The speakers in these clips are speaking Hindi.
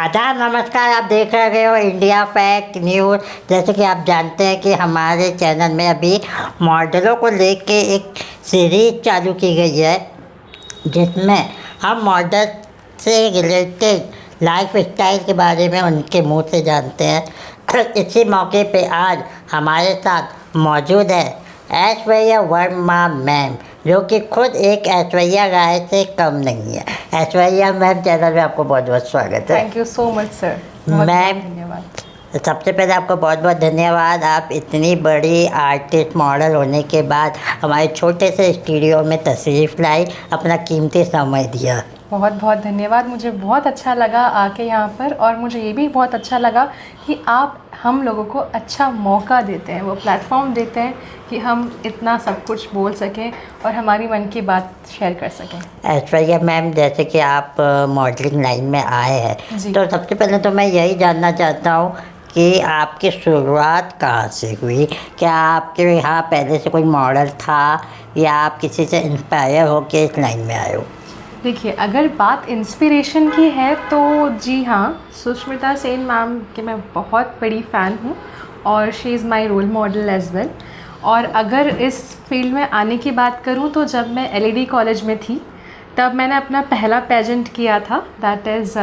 आदाब नमस्कार। आप देख रहे हो इंडिया फैक्ट न्यूज़। जैसे कि आप जानते हैं कि हमारे चैनल में अभी मॉडलों को लेके एक सीरीज चालू की गई है, जिसमें हम मॉडल से रिलेटेड लाइफ स्टाइल के बारे में उनके मुंह से जानते हैं। इसी मौके पे आज हमारे साथ मौजूद है ऐश्वर्या वर्मा मैम, जो कि खुद एक ऐश्वर्या राय से कम नहीं है। ऐश्वर्या मैम, चैनल में आपको बहुत बहुत स्वागत है। Thank you so much sir. Ma'am, धन्यवाद। सबसे पहले आपको बहुत बहुत धन्यवाद। आप इतनी बड़ी आर्टिस्ट मॉडल होने के बाद हमारे छोटे से स्टूडियो में तशरीफ़ लाई, अपना कीमती समय दिया। बहुत बहुत धन्यवाद। मुझे बहुत अच्छा लगा आके यहाँ पर, और मुझे ये भी बहुत अच्छा लगा कि आप हम लोगों को अच्छा मौका देते हैं, वो प्लेटफॉर्म देते हैं कि हम इतना सब कुछ बोल सकें और हमारी मन की बात शेयर कर सकें। ऐश्वर्या मैम, जैसे कि आप मॉडलिंग लाइन में आए हैं, तो सबसे पहले तो मैं यही जानना चाहता हूँ कि आपकी शुरुआत कहाँ से हुई? क्या आपके यहाँ पहले से कोई मॉडल था या आप किसी से इंस्पायर होकर इस लाइन में आए हो? देखिए, अगर बात इंस्पिरेशन की है तो जी हाँ, सुष्मिता सेन मैम की मैं बहुत बड़ी फ़ैन हूँ और she is my role model as well. और अगर इस फील्ड में आने की बात करूँ तो जब मैं एलईडी कॉलेज में थी तब मैंने अपना पहला पेजेंट किया था, दैट इज़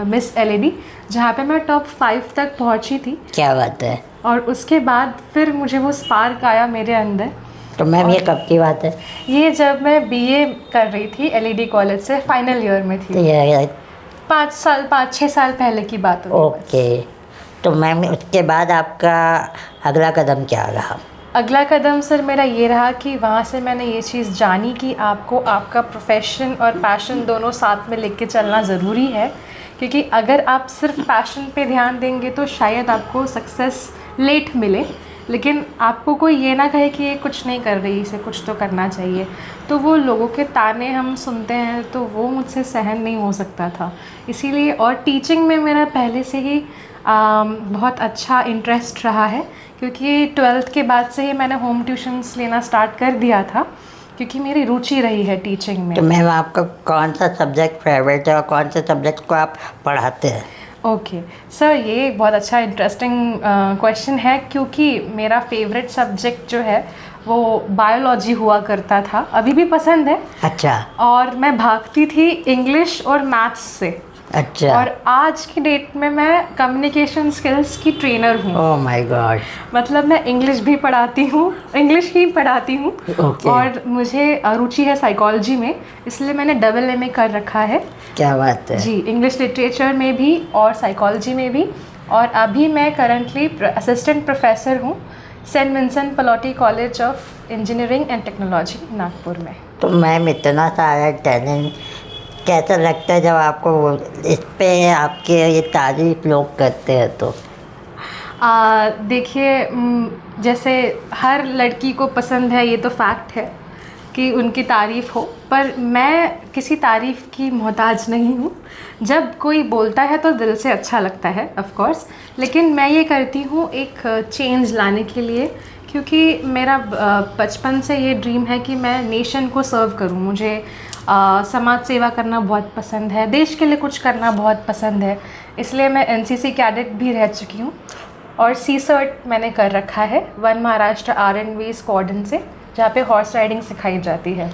मिस एलईडी, जहाँ पे मैं टॉप 5 तक पहुँची थी। क्या बात है। और उसके बाद फिर मुझे वो स्पार्क आया मेरे अंदर। तो मैम, ये कब की बात है? ये जब मैं बीए कर रही थी एलईडी कॉलेज से, फाइनल ईयर में थी। तो ये 5-6 साल पहले की बात होगी। ओके। तो मैम, उसके बाद आपका अगला कदम क्या रहा? अगला कदम सर मेरा ये रहा कि वहाँ से मैंने ये चीज़ जानी कि आपको आपका प्रोफेशन और पैशन दोनों साथ में लेके चलना ज़रूरी है, क्योंकि अगर आप सिर्फ पैशन पे ध्यान देंगे तो शायद आपको सक्सेस लेट मिले, लेकिन आपको कोई ये ना कहे कि ये कुछ नहीं कर रही, इसे कुछ तो करना चाहिए। तो वो लोगों के ताने हम सुनते हैं तो वो मुझसे सहन नहीं हो सकता था, इसीलिए। और टीचिंग में मेरा पहले से ही बहुत अच्छा इंटरेस्ट रहा है, क्योंकि 12th के बाद से ही मैंने होम ट्यूशन्स लेना स्टार्ट कर दिया था, क्योंकि मेरी रुचि रही है टीचिंग में। तो मैम, आपका कौन सा सब्जेक्ट फेवरेट है और कौन से सब्जेक्ट को आप पढ़ाते हैं? ओके सर, ये बहुत अच्छा इंटरेस्टिंग क्वेश्चन है, क्योंकि मेरा फेवरेट सब्जेक्ट जो है वो बायोलॉजी हुआ करता था, अभी भी पसंद है। अच्छा। और मैं भागती थी इंग्लिश और मैथ्स से। अच्छा। और आज की डेट में मैं कम्युनिकेशन स्किल्स की ट्रेनर हूँ। Oh my God. मतलब मैं इंग्लिश भी पढ़ाती हूँ, इंग्लिश ही पढ़ाती हूँ। Okay. और मुझे रुचि है साइकोलॉजी में, इसलिए मैंने डबल एमए कर रखा है। क्या बात है। जी, इंग्लिश लिटरेचर में भी और साइकोलॉजी में भी। और अभी मैं करंटली असिस्टेंट प्रोफेसर हूँ Saint Vincent Pallotti College of Engineering and Technology, Nagpur में। तो मैम, इतना सारा टैलेंट कैसा लगता है जब आपको इस पे आपके ये तारीफ लोग करते हैं? तो देखिए, जैसे हर लड़की को पसंद है, ये तो फैक्ट है कि उनकी तारीफ़ हो, पर मैं किसी तारीफ़ की मोहताज नहीं हूँ। जब कोई बोलता है तो दिल से अच्छा लगता है ऑफ कोर्स, लेकिन मैं ये करती हूँ एक चेंज लाने के लिए, क्योंकि मेरा बचपन से ये ड्रीम है कि मैं नेशन को सर्व करूँ। मुझे समाज सेवा करना बहुत पसंद है, देश के लिए कुछ करना बहुत पसंद है, इसलिए मैं एनसीसी कैडेट भी रह चुकी हूँ। और CSERT मैंने कर रखा है, वन महाराष्ट्र R&V स्क्वाड्रन से, जहाँ पे हॉर्स राइडिंग सिखाई जाती है।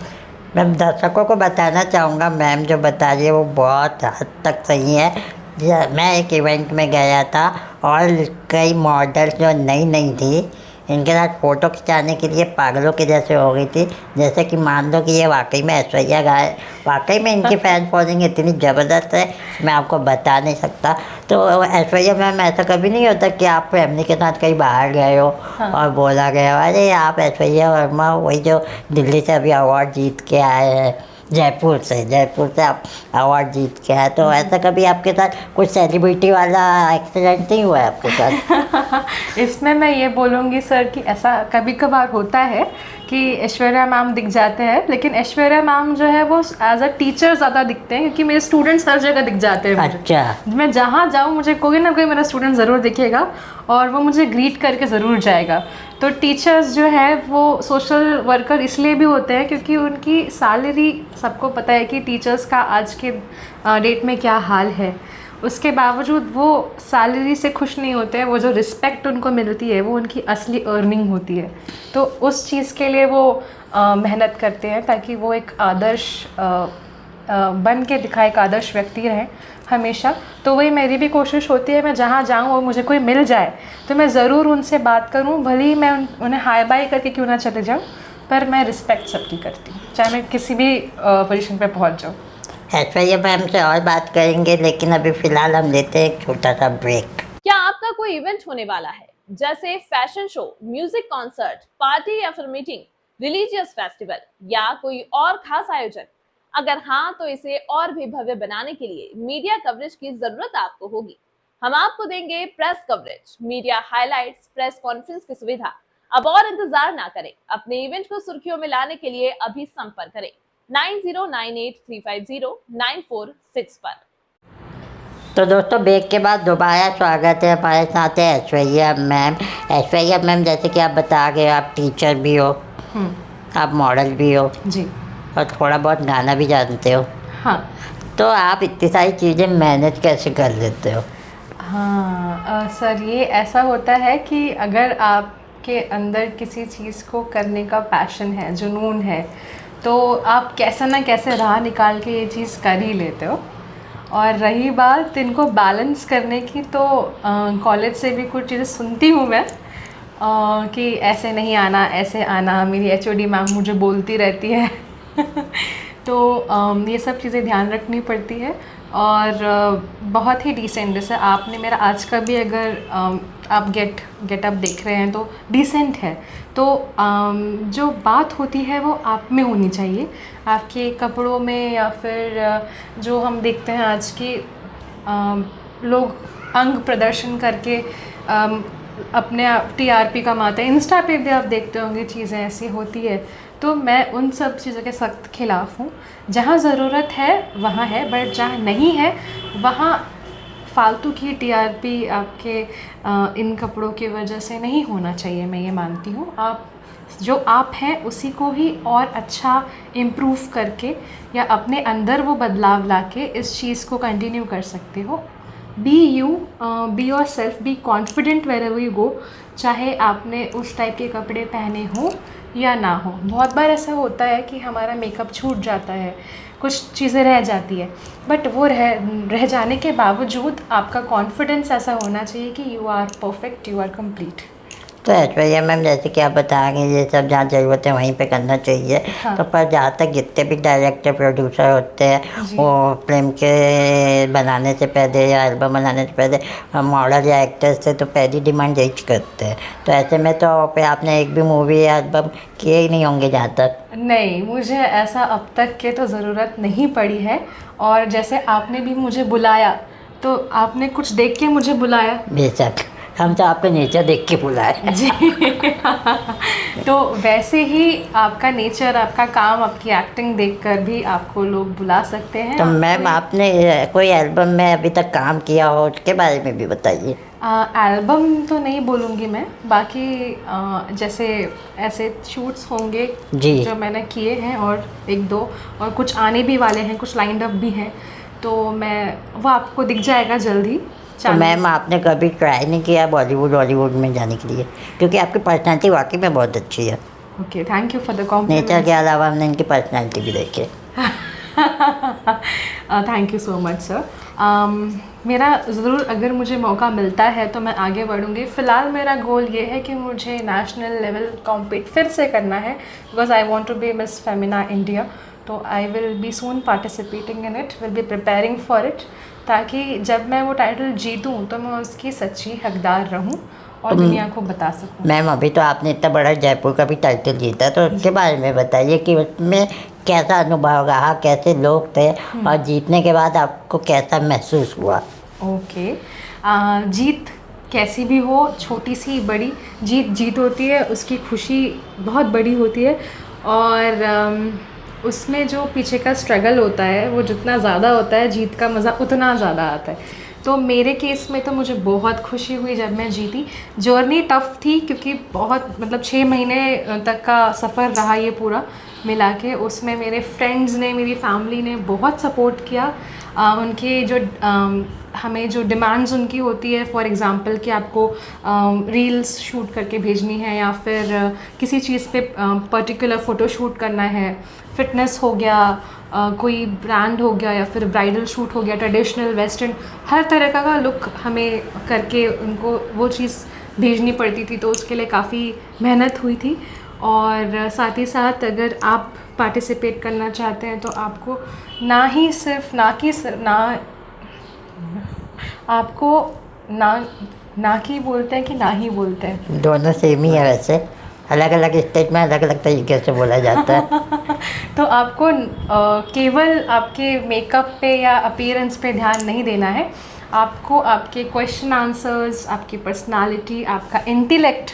मैम, दर्शकों को बताना चाहूँगा, मैम जो बता रही है वो बहुत हद तक सही है। मैं एक इवेंट में गया था और कई मॉडल्स जो नई नई थी, इनके साथ फ़ोटो खिंचाने के लिए पागलों के जैसे हो गई थी। जैसे कि मान लो कि ये वाकई में ऐश्वर्या राय, वाकई में इनकी फ़ैन फॉलोइंग इतनी ज़बरदस्त है, मैं आपको बता नहीं सकता। तो ऐश्वर्या मैम, ऐसा कभी नहीं होता कि आप फैमिली के साथ कहीं बाहर गए हो और बोला गया अरे आप ऐश्वर्या वर्मा, वही जो दिल्ली से अभी अवार्ड जीत के आए हैं, जयपुर से आप अवार्ड जीत के आए, तो ऐसा कभी आपके साथ कुछ सेलिब्रिटी वाला एक्सीडेंट नहीं हुआ है आपके साथ? इसमें मैं ये बोलूँगी सर कि ऐसा कभी कभार होता है कि ऐश्वर्या मैम दिख जाते हैं, लेकिन ऐश्वर्या मैम जो है वो एज अ टीचर ज़्यादा दिखते हैं, क्योंकि मेरे स्टूडेंट्स हर जगह दिख जाते हैं मुझे। अच्छा। मैं जहाँ जाऊँ मुझे कोई ना कोई मेरा स्टूडेंट ज़रूर दिखेगा और वो मुझे ग्रीट करके ज़रूर जाएगा। तो टीचर्स जो है वो सोशल वर्कर इसलिए भी होते हैं क्योंकि उनकी सैलरी, सबको पता है कि टीचर्स का आज के डेट में क्या हाल है, उसके बावजूद वो सैलरी से खुश नहीं होते हैं। वो जो रिस्पेक्ट उनको मिलती है वो उनकी असली अर्निंग होती है। तो उस चीज़ के लिए वो मेहनत करते हैं ताकि वो एक आदर्श बन के दिखाए, एक आदर्श व्यक्ति रहें हमेशा। तो वही मेरी भी कोशिश होती है, मैं जहाँ जाऊँ और मुझे कोई मिल जाए तो मैं ज़रूर उनसे बात करूँ, भले ही मैं उन्हें हाय बाय करके क्यों ना चले जाऊँ, पर मैं रिस्पेक्ट सबकी करती हूँ, चाहे मैं किसी भी पोजीशन पे पहुँच जाऊँ। ऐश्वर्या मैम से और बात करेंगे, लेकिन अभी फ़िलहाल हम लेते हैं एक छोटा सा ब्रेक। क्या आपका कोई इवेंट होने वाला है, जैसे fashion show, music concert, party या फिर मीटिंग, रिलीजियस फेस्टिवल या कोई और खास आयोजन? अगर हाँ, तो इसे और भी भव्य बनाने के लिए मीडिया कवरेज की जरूरत आपको होगी। हम आपको देंगे press coverage, media highlights, press conference की सुविधा। अब और इंतजार ना करें, अपने इवेंट को सुर्खियों में लाने के लिए अभी संपर्क करें 9098350946 पर। तो दोस्तों, ब्रेक के बाद दोबारा स्वागत है। हमारे साथ है ऐश्वर्या मैम। ऐश्वर्या मैम, जैसे कि आप बता गए, आप टीचर भी हो, आप मॉडल भी हो जी और थोड़ा बहुत गाना भी जानते हो। हाँ। तो आप इतनी सारी चीज़ें मैनेज कैसे कर लेते हो? हाँ सर, ये ऐसा होता है कि अगर आपके अंदर किसी चीज़ को करने का पैशन है, जुनून है, तो आप कैसे ना कैसे राह निकाल के ये चीज़ कर ही लेते हो। और रही बात इनको बैलेंस करने की, तो कॉलेज से भी कुछ चीज़ें सुनती हूँ मैं कि ऐसे नहीं आना, ऐसे आना। मेरी एचओडी मैम मुझे बोलती रहती है तो ये सब चीज़ें ध्यान रखनी पड़ती है। और बहुत ही डिसेंट, जैसे आपने मेरा आज का भी अगर आप गेटअप देख रहे हैं तो डिसेंट है। तो जो बात होती है वो आप में होनी चाहिए, आपके कपड़ों में, या फिर जो हम देखते हैं आज की लोग अंग प्रदर्शन करके अपने टीआरपी कमाते हैं। इंस्टा पे भी आप देखते होंगे चीज़ें ऐसी होती है। तो मैं उन सब चीज़ों के सख्त खिलाफ़ हूँ। जहाँ ज़रूरत है वहाँ है, बट जहाँ नहीं है वहाँ फालतू की टीआरपी आपके इन कपड़ों की वजह से नहीं होना चाहिए। मैं ये मानती हूँ आप जो आप हैं उसी को ही और अच्छा इम्प्रूव करके या अपने अंदर वो बदलाव लाके इस चीज़ को कंटिन्यू कर सकते हो। Be you, be yourself, be confident wherever you go. चाहे आपने उस टाइप के कपड़े पहने हो या ना हो। बहुत बार ऐसा होता है कि हमारा मेकअप छूट जाता है, कुछ चीज़ें रह जाती है, बट वो रह जाने के बावजूद आपका कॉन्फिडेंस ऐसा होना चाहिए कि you are perfect, you are complete. तो ऐश्वर्या मैम, जैसे कि आप बताएंगे, ये सब जहाँ ज़रूरत है वहीं पे करना चाहिए। हाँ। तो पर जहाँ तक जितने भी डायरेक्टर प्रोड्यूसर होते हैं, वो फिल्म के बनाने से पहले या एल्बम बनाने से पहले मॉडल या एक्टर से तो पहली डिमांड यही करते हैं। तो ऐसे में तो पे आपने एक भी मूवी या एल्बम किए ही नहीं होंगे जहाँ तक। नहीं, मुझे ऐसा अब तक के तो ज़रूरत नहीं पड़ी है। और जैसे आपने भी मुझे बुलाया तो आपने कुछ देख के मुझे बुलाया। बेशक, हम तो आपका नेचर देख के बुलाए जी तो वैसे ही आपका नेचर, आपका काम, आपकी एक्टिंग देखकर भी आपको लोग बुला सकते हैं। तो मैम, आपने कोई एल्बम में अभी तक काम किया हो उसके बारे में भी बताइए। एल्बम तो नहीं बोलूँगी मैं, बाकी जैसे ऐसे शूट्स होंगे जी जो मैंने किए हैं, और एक दो और कुछ आने भी वाले हैं, कुछ लाइंड अप भी हैं, तो मैं वो आपको दिख जाएगा जल्दी। तो मैम, आपने कभी ट्राई नहीं किया बॉलीवुड में जाने के लिए? क्योंकि आपकी पर्सनैलिटी वाकई में बहुत अच्छी है। Okay, thank you for the compliment. Nature के अलावा हमने इनकी पर्सनैलिटी भी देखी। Thank you so much sir. मेरा ज़रूर अगर मुझे मौका मिलता है तो मैं आगे बढ़ूँगी। फ़िलहाल मेरा गोल ये है कि मुझे नेशनल लेवल कॉम्पीट फिर से करना है, because I want to be Miss Femina India. तो I will be soon participating in it, will be preparing for it, ताकि जब मैं वो टाइटल जीतूँ तो मैं उसकी सच्ची हकदार रहूँ और दुनिया को बता सकूँ। मैम, अभी तो आपने इतना बड़ा जयपुर का भी टाइटल जीता, तो उसके बारे में बताइए कि उसमें कैसा अनुभव रहा, कैसे लोग थे और जीतने के बाद आपको कैसा महसूस हुआ? ओके, जीत कैसी भी हो, छोटी सी बड़ी, जीत होती है, उसकी खुशी बहुत बड़ी होती है। और उसमें जो पीछे का स्ट्रगल होता है वो जितना ज़्यादा होता है, जीत का मज़ा उतना ज़्यादा आता है। तो मेरे केस में तो मुझे बहुत खुशी हुई जब मैं जीती। जर्नी टफ़ थी क्योंकि बहुत 6 महीने तक का सफ़र रहा ये पूरा मिला के। उसमें मेरे फ्रेंड्स ने, मेरी फैमिली ने बहुत सपोर्ट किया। उनके जो हमें जो डिमांड्स उनकी होती है, फॉर एग्ज़ाम्पल कि आपको रील्स शूट करके भेजनी है या फिर किसी चीज़ पे पर्टिकुलर फ़ोटो शूट करना है, फिटनेस हो गया, कोई ब्रांड हो गया या फिर ब्राइडल शूट हो गया, ट्रेडिशनल वेस्टर्न, हर तरह का लुक हमें करके उनको वो चीज़ भेजनी पड़ती थी। तो उसके लिए काफ़ी मेहनत हुई थी। और साथ ही साथ अगर आप पार्टिसिपेट करना चाहते हैं तो आपको आपको ना की बोलते हैं कि ना ही बोलते हैं, दोनों सेम ही है वैसे, अलग अलग स्टेट में अलग अलग तरीके से बोला जाता है। तो आपको केवल आपके मेकअप पे या अपीयरेंस पे ध्यान नहीं देना है, आपको आपके क्वेश्चन आंसर्स, आपकी पर्सनालिटी, आपका इंटेलेक्ट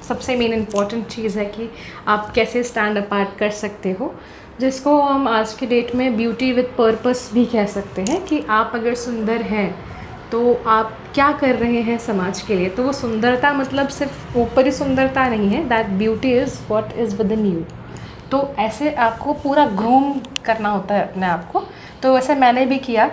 सबसे मेन इम्पॉर्टेंट चीज़ है कि आप कैसे स्टैंड अपार्ट कर सकते हो, जिसको हम आज के डेट में ब्यूटी विद पर्पस भी कह सकते हैं कि आप अगर सुंदर हैं तो आप क्या कर रहे हैं समाज के लिए। तो वो सुंदरता मतलब सिर्फ ऊपरी सुंदरता नहीं है, that beauty is what is with in you. तो ऐसे आपको पूरा ग्रूम करना होता है अपने आप को। तो वैसे मैंने भी किया।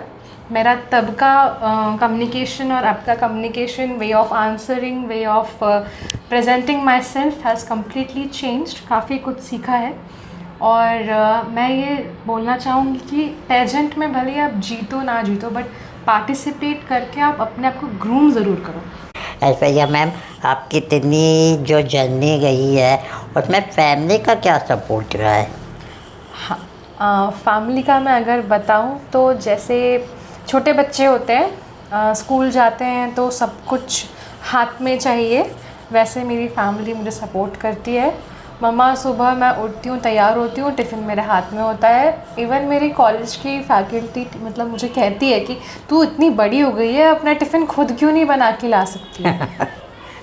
मेरा तब का कम्युनिकेशन और आपका communication, way of answering, way of presenting my self has completely changed. काफ़ी कुछ सीखा है। और मैं ये बोलना चाहूँगी कि पेजेंट में भले आप जीतो ना जीतो, बट पार्टिसिपेट करके आप अपने आप को ग्रूम ज़रूर करो। ऐश्वर्या मैम, आपकी इतनी जो जर्नी गई है उसमें फैमिली का क्या सपोर्ट रहा है? हाँ, फैमिली का मैं अगर बताऊँ तो जैसे छोटे बच्चे होते हैं, स्कूल जाते हैं तो सब कुछ हाथ में चाहिए, वैसे मेरी फैमिली मुझे सपोर्ट करती है। मम्मा, सुबह मैं उठती हूँ, तैयार होती हूँ, टिफ़िन मेरे हाथ में होता है। इवन मेरी कॉलेज की फैकल्टी मतलब मुझे कहती है कि तू इतनी बड़ी हो गई है, अपना टिफ़िन खुद क्यों नहीं बना के ला सकती है।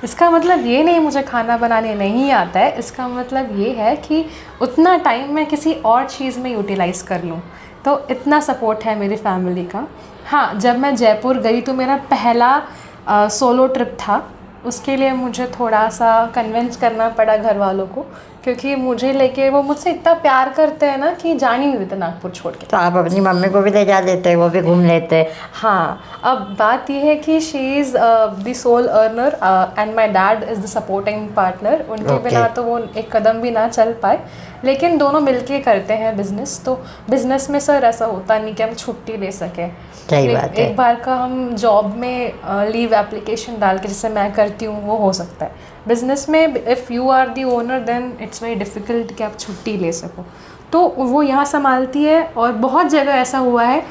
इसका मतलब ये नहीं मुझे खाना बनाने नहीं आता है, इसका मतलब ये है कि उतना टाइम मैं किसी और चीज़ में यूटिलाइज़ कर लूँ। तो इतना सपोर्ट है मेरी फैमिली का। हाँ, जब मैं जयपुर गई तो मेरा पहला सोलो ट्रिप था। उसके लिए मुझे थोड़ा सा कन्विंस करना पड़ा घर वालों को, क्योंकि मुझे लेके वो मुझसे इतना प्यार करते हैं ना कि जान ही नहीं देते नागपुर छोड़ के। तो आप अपनी मम्मी को भी ले जा लेते, वो भी घूम लेते। हाँ, अब बात यह है कि she is the soul earner and my dad is the supporting partner. उनके बिना तो वो एक कदम भी ना चल पाए, लेकिन दोनों मिलके करते हैं बिज़नेस। तो बिज़नेस में सर ऐसा होता नहीं कि हम छुट्टी ले सकें। सही बात है। एक बार का हम जॉब में लीव एप्लीकेशन डाल के, जैसे मैं करती हूँ, वो हो सकता है। बिज़नेस में if you are the owner then it's very difficult कि आप छुट्टी ले सको। तो वो यहाँ संभालती है। और बहुत जगह ऐसा हुआ है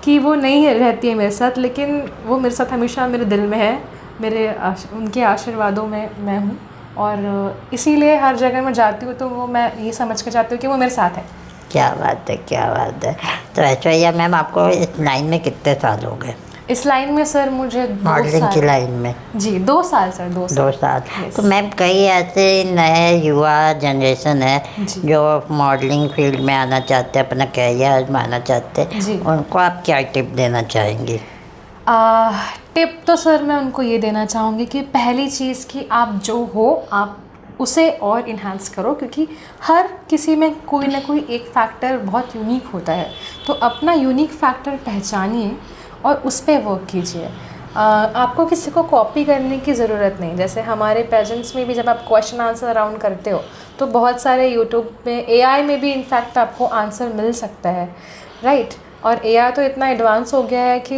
कि वो नहीं रहती है मेरे साथ, लेकिन वो मेरे साथ हमेशा मेरे दिल में है, उनके आशीर्वादों में मैं हूँ। और इसीलिए हर जगह मैं जाती हूँ तो वो मैं ये समझ के जाती हूँ कि वो मेरे साथ है। क्या बात है, क्या बात है। तो ऐश्वर्या मैम, आपको इस लाइन में कितने साल हो गए? इस लाइन में सर मुझे 2 मॉडलिंग साल। की लाइन में? जी 2 साल सर, 2 साल। 2 साल। Yes. तो मैम, कई ऐसे नए युवा जनरेशन है जी। जो मॉडलिंग फील्ड में आना चाहते हैं, अपना कैरियर आजमाना चाहते हैं, जी। उनको आप क्या टिप देना चाहेंगी? टिप तो सर मैं उनको ये देना चाहूँगी कि पहली चीज़ कि आप जो हो आप उसे और इन्हांस करो, क्योंकि हर किसी में कोई ना कोई एक फैक्टर बहुत यूनिक होता है। तो अपना यूनिक फैक्टर पहचानिए और उस पर वर्क कीजिए। आपको किसी को कॉपी करने की ज़रूरत नहीं। जैसे हमारे पेजेंट्स में भी जब आप क्वेश्चन आंसर राउंड करते हो तो बहुत सारे यूट्यूब में, एआई में भी इनफैक्ट आपको आंसर मिल सकता है, राइट। और एआई तो इतना एडवांस हो गया है कि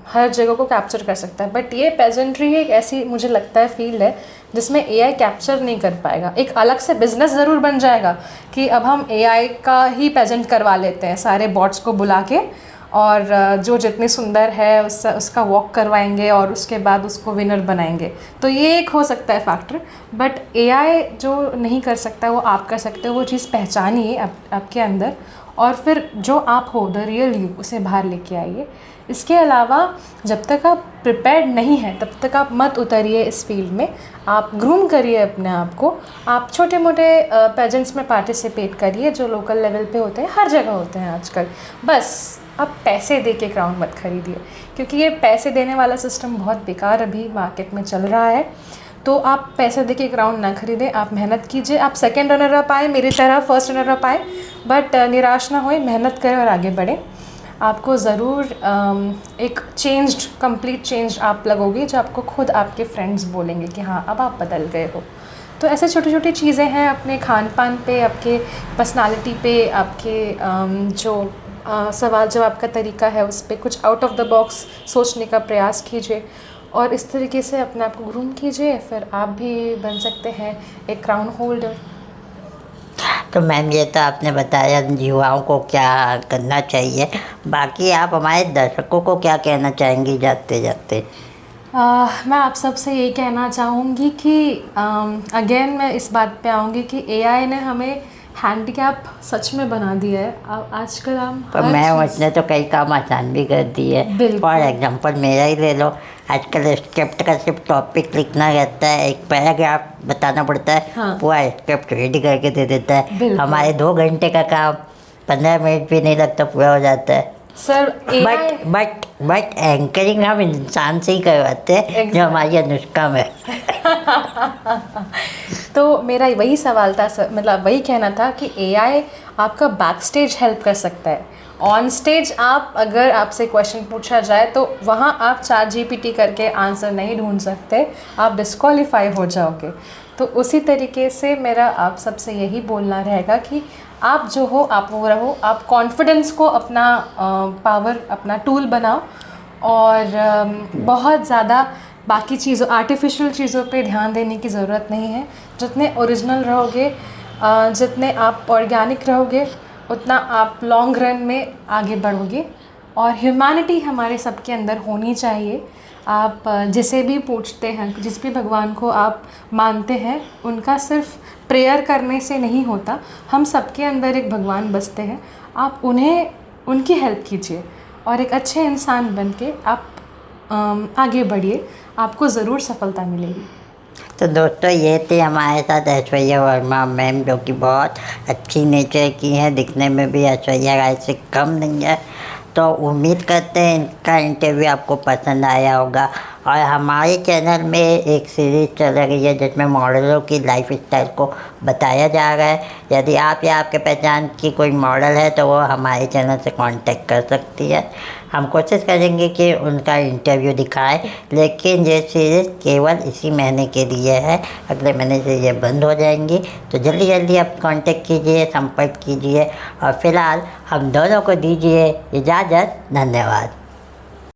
हर जगह को कैप्चर कर सकता है। बट ये पेजेंट्री एक ऐसी मुझे लगता है फील्ड है जिसमें एआई कैप्चर नहीं कर पाएगा। एक अलग से बिजनेस ज़रूर बन जाएगा कि अब हम एआई का ही पेजेंट करवा लेते हैं, सारे बॉट्स को बुला के, और जो जितनी सुंदर है उसका वॉक करवाएंगे और उसके बाद उसको विनर बनाएंगे। तो ये एक हो सकता है फैक्टर। बट एआई जो नहीं कर सकता वो आप कर सकते हो। वो चीज़ पहचानिए आपके अंदर, और फिर जो आप हो, द रियल यू, उसे बाहर लेके आइए। इसके अलावा जब तक आप प्रिपेयर्ड नहीं हैं तब तक आप मत उतरिए इस फील्ड में। आप ग्रूम करिए अपने आप को। आप छोटे मोटे पेजेंट्स में पार्टिसिपेट करिए जो लोकल लेवल पे होते हैं, हर जगह होते हैं आजकल। बस आप पैसे दे के क्राउन मत खरीदिए, क्योंकि ये पैसे देने वाला सिस्टम बहुत बेकार अभी मार्केट में चल रहा है। तो आप पैसे दे के क्राउन ना खरीदें, आप मेहनत कीजिए। आप सेकंड रनर अप आए, मेरी तरह फर्स्ट रनर अप आए, बट निराश ना होए, मेहनत करें और आगे बढ़ें। आपको ज़रूर एक कंप्लीट चेंज आप लगोगे, जो आपको खुद आपके फ्रेंड्स बोलेंगे कि हाँ अब आप बदल गए हो। तो ऐसे छोटी छोटी चीज़ें हैं, अपने खान पान पे, आपके पर्सनालिटी पे, आपके जो सवाल जवाब का तरीका है उस पर कुछ आउट ऑफ द बॉक्स सोचने का प्रयास कीजिए और इस तरीके से अपने आप को ग्रूम कीजिए, फिर आप भी बन सकते हैं एक क्राउन होल्डर। तो मैम ये तो आपने बताया युवाओं को क्या करना चाहिए, बाकी आप हमारे दर्शकों को क्या कहना चाहेंगी जाते जाते? मैं आप सबसे ये कहना चाहूँगी कि अगेन मैं इस बात पे आऊँगी कि एआई ने हमें हैंडीकैप सच में बना दिया है। आजकल हम पर मैम उसने तो कई काम आसान भी कर दिए। फॉर एग्जांपल मेरा ही ले लो, आजकल स्क्रिप्ट का सिर्फ टॉपिक लिखना रहता है, एक पैराग्राफ बताना पड़ता है, हाँ। पूरा स्क्रिप्ट रेडी करके दे देता है। बिल्कुल। हमारे 2 घंटे का काम 15 मिनट भी नहीं लगता पूरा हो जाता है। सर बट एंकरिंग हम इंसान से ही करवाते हैं, जो हमारी अनुष्का में। तो मेरा वही सवाल था सर, मतलब वही कहना था कि एआई आपका बैक स्टेज हेल्प कर सकता है। ऑन स्टेज आप अगर आपसे क्वेश्चन पूछा जाए तो वहाँ आप चार जीपीटी करके आंसर नहीं ढूंढ सकते, आप डिस्क्वालीफाई हो जाओगे। तो उसी तरीके से मेरा आप सबसे यही बोलना रहेगा कि आप जो हो आप वो रहो, आप कॉन्फिडेंस को अपना पावर, अपना टूल बनाओ और बहुत ज़्यादा बाकी चीज़ों, आर्टिफिशियल चीज़ों पे ध्यान देने की ज़रूरत नहीं है। जितने ओरिजिनल रहोगे, जितने आप ऑर्गेनिक रहोगे, उतना आप लॉन्ग रन में आगे बढ़ोगे। और ह्यूमैनिटी हमारे सबके अंदर होनी चाहिए। आप जिसे भी पूछते हैं, जिस भी भगवान को आप मानते हैं, उनका सिर्फ प्रेयर करने से नहीं होता। हम सबके अंदर एक भगवान बसते हैं। आप उनकी हेल्प कीजिए और एक अच्छे इंसान बन के आप आगे बढ़िए, आपको ज़रूर सफलता मिलेगी। तो दोस्तों ये थी हमारे साथ ऐश्वर्या वर्मा मैम, जो कि बहुत अच्छी नेचर की हैं, दिखने में भी ऐश्वर्या राय से कम नहीं है। तो उम्मीद करते हैं इनका इंटरव्यू आपको पसंद आया होगा। और हमारे चैनल में एक सीरीज़ चल रही है जिसमें मॉडलों की लाइफ स्टाइल को बताया जा रहा है। यदि आप या आपके पहचान की कोई मॉडल है तो वो हमारे चैनल से कांटेक्ट कर सकती है। हम कोशिश करेंगे कि उनका इंटरव्यू दिखाएं, लेकिन ये सीरीज़ केवल इसी महीने के लिए है, अगले महीने से ये बंद हो जाएंगी। तो जल्दी जल्दी आप कांटेक्ट कीजिए, संपर्क कीजिए और फ़िलहाल हम दोनों को दीजिए इजाज़त। धन्यवाद।